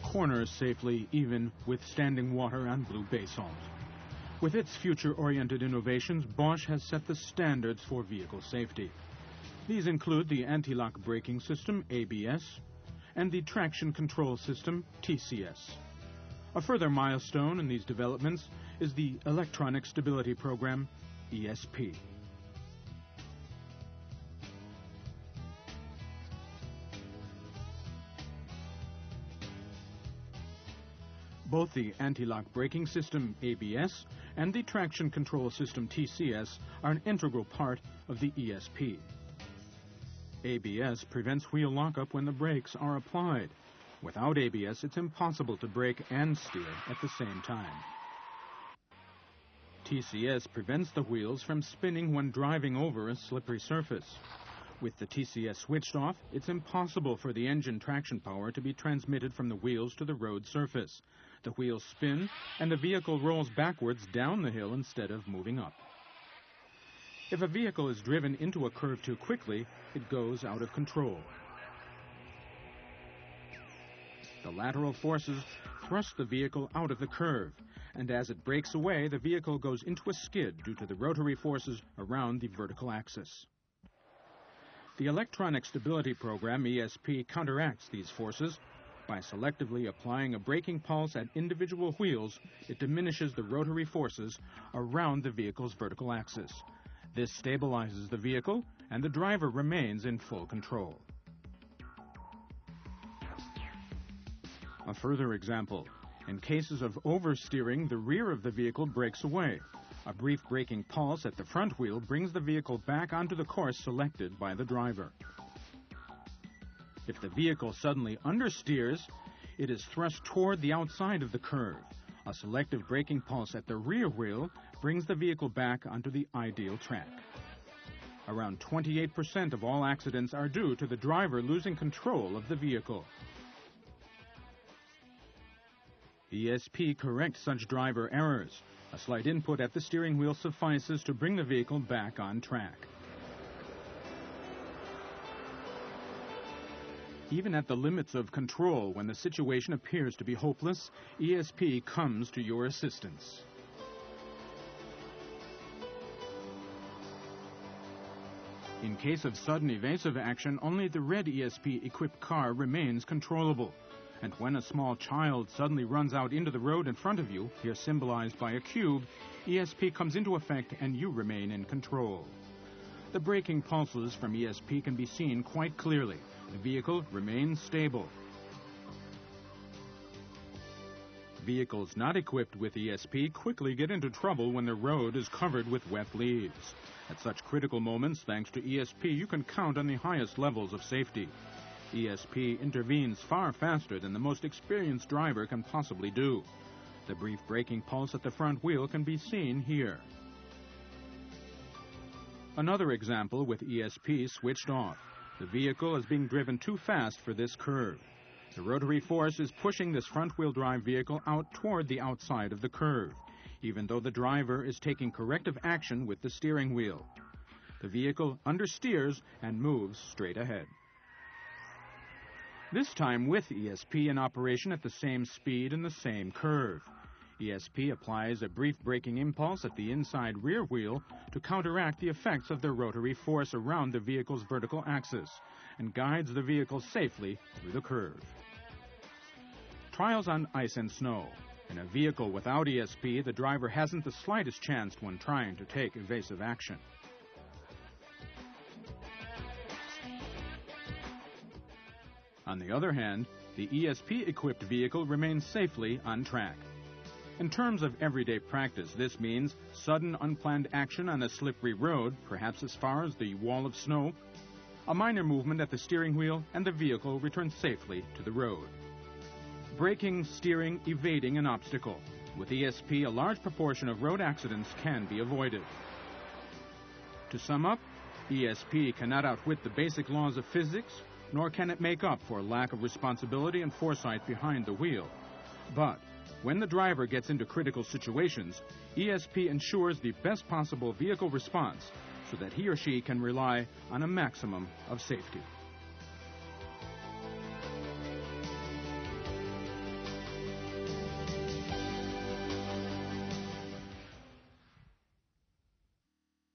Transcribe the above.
corners safely, even with standing water and blue basalt. With its future-oriented innovations, Bosch has set the standards for vehicle safety. These include the anti-lock braking system, ABS, and the traction control system, TCS. A further milestone in these developments is the Electronic Stability Program, ESP. Both the anti-lock braking system, ABS, and the traction control system, TCS, are an integral part of the ESP. ABS prevents wheel lockup when the brakes are applied. Without ABS, it's impossible to brake and steer at the same time. TCS prevents the wheels from spinning when driving over a slippery surface. With the TCS switched off, it's impossible for the engine traction power to be transmitted from the wheels to the road surface. The wheels spin, and the vehicle rolls backwards down the hill instead of moving up. If a vehicle is driven into a curve too quickly, it goes out of control. The lateral forces thrust the vehicle out of the curve, and as it breaks away, the vehicle goes into a skid due to the rotary forces around the vertical axis. The Electronic Stability Program, ESP, counteracts these forces. By selectively applying a braking pulse at individual wheels, it diminishes the rotary forces around the vehicle's vertical axis. This stabilizes the vehicle, and the driver remains in full control. A further example. In cases of oversteering, the rear of the vehicle breaks away. A brief braking pulse at the front wheel brings the vehicle back onto the course selected by the driver. If the vehicle suddenly understeers, it is thrust toward the outside of the curve. A selective braking pulse at the rear wheel brings the vehicle back onto the ideal track. Around 28% of all accidents are due to the driver losing control of the vehicle. ESP corrects such driver errors. A slight input at the steering wheel suffices to bring the vehicle back on track. Even at the limits of control, when the situation appears to be hopeless, ESP comes to your assistance. In case of sudden evasive action, only the red ESP-equipped car remains controllable. And when a small child suddenly runs out into the road in front of you, here symbolized by a cube, ESP comes into effect and you remain in control. The braking pulses from ESP can be seen quite clearly. The vehicle remains stable. Vehicles not equipped with ESP quickly get into trouble when the road is covered with wet leaves. At such critical moments, thanks to ESP, you can count on the highest levels of safety. ESP intervenes far faster than the most experienced driver can possibly do. The brief braking pulse at the front wheel can be seen here. Another example with ESP switched off. The vehicle is being driven too fast for this curve. The rotary force is pushing this front-wheel drive vehicle out toward the outside of the curve, even though the driver is taking corrective action with the steering wheel. The vehicle understeers and moves straight ahead. This time with ESP in operation at the same speed and the same curve. ESP applies a brief braking impulse at the inside rear wheel to counteract the effects of the rotary force around the vehicle's vertical axis and guides the vehicle safely through the curve. Trials on ice and snow. In a vehicle without ESP, the driver hasn't the slightest chance when trying to take evasive action. On the other hand, the ESP-equipped vehicle remains safely on track. In terms of everyday practice, this means sudden unplanned action on a slippery road, perhaps as far as the wall of snow, a minor movement at the steering wheel, and the vehicle returns safely to the road. Braking, steering, evading an obstacle. With ESP, a large proportion of road accidents can be avoided. To sum up, ESP cannot outwit the basic laws of physics, nor can it make up for lack of responsibility and foresight behind the wheel. But when the driver gets into critical situations, ESP ensures the best possible vehicle response so that he or she can rely on a maximum of safety.